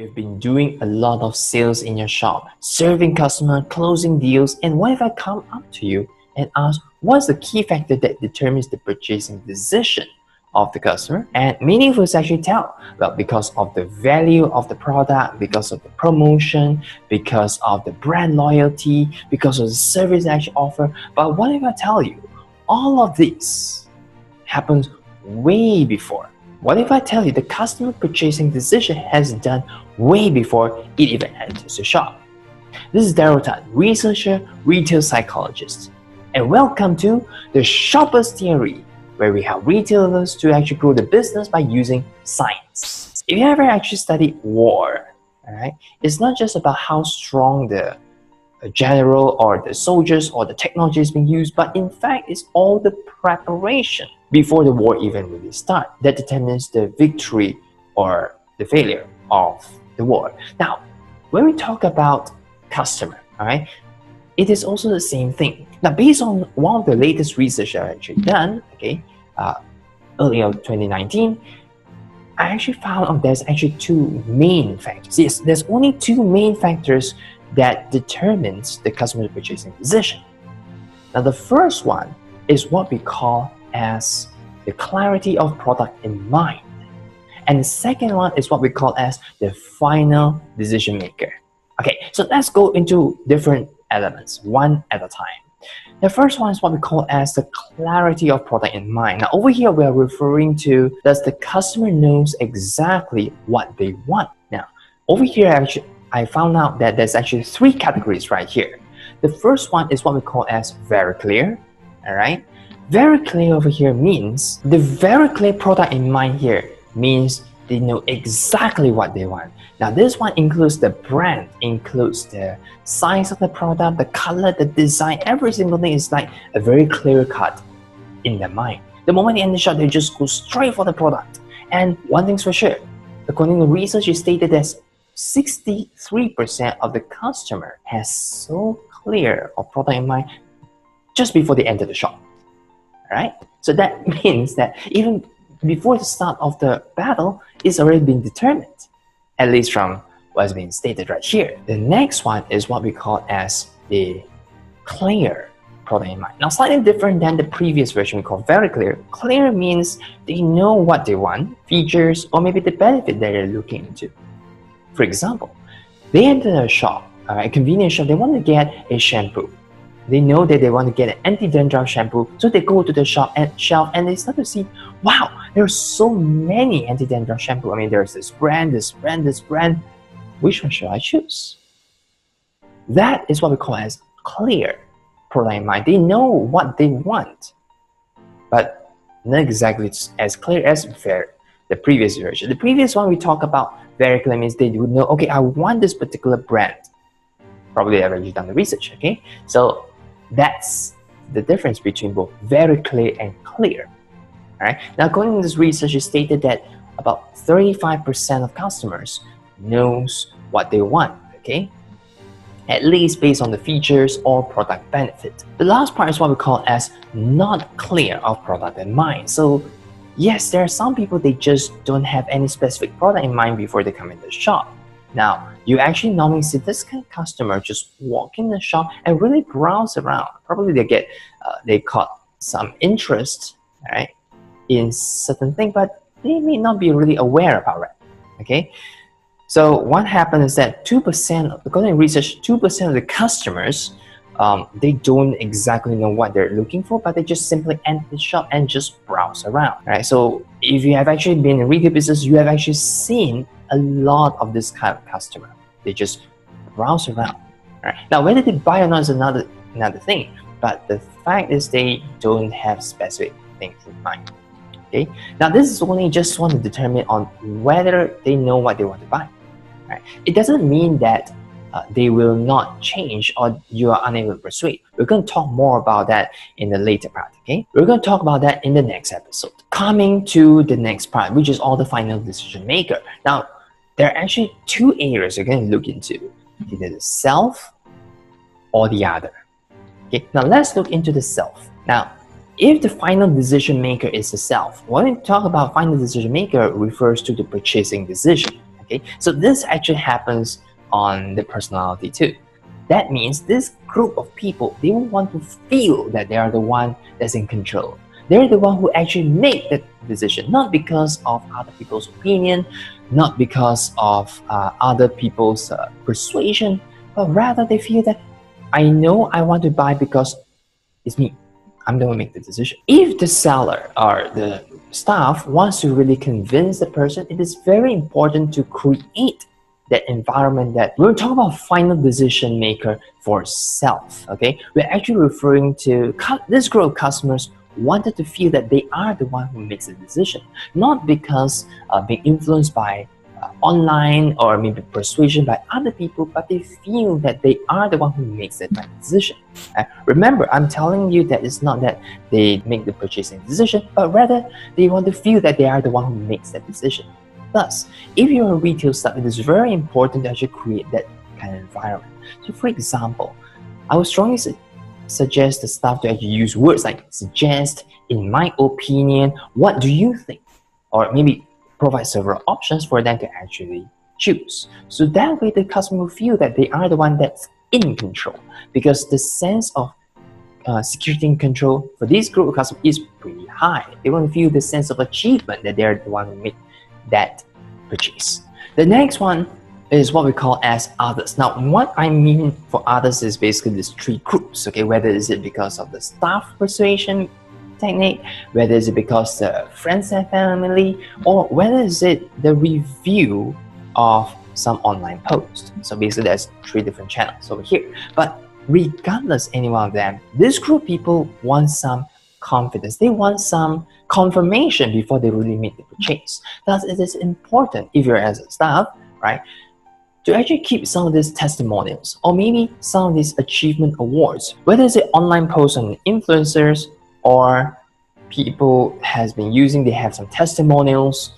You've been doing a lot of sales in your shop, serving customers, closing deals, and what if I come up to you and ask what's the key factor that determines the purchasing decision of the customer? And many of us actually tell, well, because of the value of the product, because of the promotion, because of the brand loyalty, because of the service I actually offer. But what if I tell you all of this happens way before? What if I tell you the customer purchasing decision has done way before it even enters the shop? This is Daryl Tan, researcher, retail psychologist, and welcome to the Shopper's Theory, where we help retailers to actually grow the business by using science. If you ever actually studied war, alright, it's not just about how strong the general or the soldiers or the technology is being used, but in fact it's all the preparation before the war even really starts that determines the victory or the failure of the war. Now, when we talk about customer, alright, it is also the same thing. Now, based on one of the latest research I've actually done, earlier 2019, I actually found there's actually two main factors. Yes, there's only two main factors that determines the customer purchasing decision. Now, the first one is what we call as the clarity of product in mind. And the second one is what we call as the final decision maker. Okay, so let's go into different elements, one at a time. The first one is what we call as the clarity of product in mind. Now, over here, we are referring to, does the customer knows exactly what they want? Now, over here, actually, I found out that there's actually three categories right here. The first one is what we call as very clear, all right? Very clear over here means, the very clear product in mind here means they know exactly what they want. Now, this one includes the brand, includes the size of the product, the color, the design, every single thing is like a very clear cut in their mind. The moment they enter the shop, they just go straight for the product. And one thing's for sure, according to research, it stated that 63% of the customer has so clear of product in mind just before they enter the shop. Alright? So that means that even before the start of the battle, it's already been determined, at least from what's being stated right here. The next one is what we call as the clear product in mind. Now, slightly different than the previous version we call very clear. Clear means they know what they want, features, or maybe the benefit that they're looking into. For example, they enter a shop, a convenience shop, they want to get a shampoo. They know that they want to get an anti-dandruff shampoo, so they go to the shelf and they start to see, wow, there are so many anti-dandruff shampoo. I mean, there's this brand, this brand, this brand. Which one should I choose? That is what we call as clear product in mind. They know what they want, but not exactly as clear as the previous version. The previous one we talk about very clear means they would know, okay, I want this particular brand. Probably I've already done the research, okay? So that's the difference between both very clear and clear. Alright? Now, according to this research, it stated that about 35% of customers knows what they want, okay? At least based on the features or product benefit. The last part is what we call as not clear of product in mind. So yes, there are some people, they just don't have any specific product in mind before they come in the shop. Now, you actually normally see this kind of customer just walk in the shop and really browse around. Probably they caught some interest, right, in certain thing, but they may not be really aware about it. Okay, so what happened is that 2%, according to research, 2% of the customers, they don't exactly know what they're looking for, but they just simply enter the shop and just browse around. Right? So if you have actually been in retail business, you have actually seen a lot of this kind of customer. They just browse around. Right? Now, whether they buy or not is another thing, but the fact is they don't have specific things in mind. Okay? Now, this is only just want to determine on whether they know what they want to buy. Right? It doesn't mean that they will not change or you are unable to persuade. We're going to talk more about that in the later part, okay? We're going to talk about that in the next episode. Coming to the next part, which is all the final decision maker. Now, there are actually two areas you're going to look into, either the self or the other. Okay, now let's look into the self. Now, if the final decision maker is the self, when we talk about final decision maker, it refers to the purchasing decision. Okay, so this actually happens on the personality too. That means this group of people, they will want to feel that they are the one that's in control. They're the one who actually make the decision, not because of other people's opinion, not because of other people's persuasion, but rather they feel that I know I want to buy because it's me. I'm the one who make the decision. If the seller or the staff wants to really convince the person, it is very important to create that environment that we're talking about final decision maker for self. Okay, we're actually referring to this group of customers wanted to feel that they are the one who makes the decision, not because being influenced by online or maybe persuasion by other people, but they feel that they are the one who makes that final decision. Remember, I'm telling you that it's not that they make the purchasing decision, but rather they want to feel that they are the one who makes that decision. Thus, if you're a retail staff, it is very important to actually create that kind of environment. So for example, I would strongly suggest the staff to actually use words like suggest, in my opinion, what do you think? Or maybe provide several options for them to actually choose. So that way the customer will feel that they are the one that's in control, because the sense of security and control for this group of customers is pretty high. They want to feel the sense of achievement that they're the one who made that purchase. The next one is what we call as others. Now, what I mean for others is basically these three groups, okay? Whether is it because of the staff persuasion technique, whether is it because the friends and family, or whether is it the review of some online post. So basically there's three different channels over here. But regardless any one of them, this group of people want some confidence. They want some confirmation before they really make the purchase. Thus, it is important if you're as a staff, right, to actually keep some of these testimonials or maybe some of these achievement awards, whether it's an online post on influencers or people has been using, they have some testimonials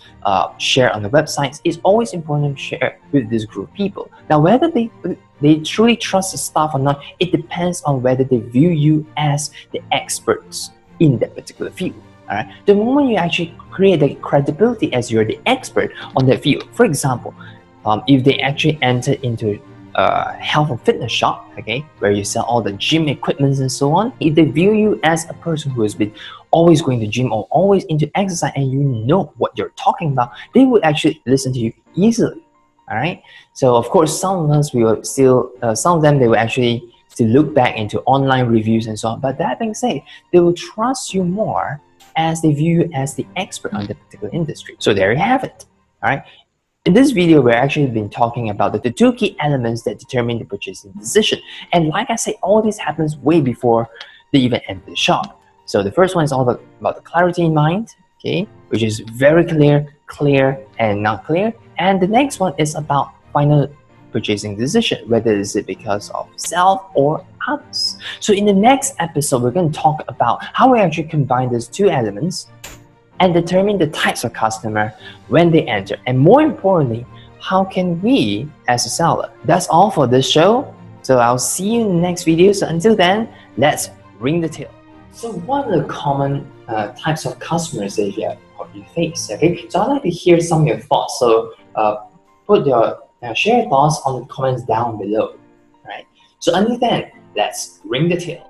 share on the websites. It's always important to share with this group of people. Now, whether they truly trust the staff or not, it depends on whether they view you as the experts in that particular field. All right. The moment you actually create the credibility as you're the expert on that field, for example, if they actually enter into health and fitness shop, okay, where you sell all the gym equipments and so on, if they view you as a person who has been always going to gym or always into exercise and you know what you're talking about, they would actually listen to you easily. All right. So of course, some of us will still, some of them they will actually still look back into online reviews and so on. But that being said, they will trust you more as they view you as the expert on the particular industry. So there you have it. All right. In this video, we're actually been talking about the two key elements that determine the purchasing decision. And like I said, all this happens way before they even enter the shop. So the first one is all about the clarity in mind, okay, which is very clear and not clear. And the next one is about final purchasing decision, whether is it because of self or others. So in the next episode, we're going to talk about how we actually combine these two elements and determine the types of customer when they enter. And more importantly, how can we as a seller? That's all for this show. So I'll see you in the next video. So until then, let's ring the tail. So what are the common types of customers that you face? Okay, so I'd like to hear some of your thoughts. So share your thoughts on the comments down below. Right. So until then, let's ring the tail.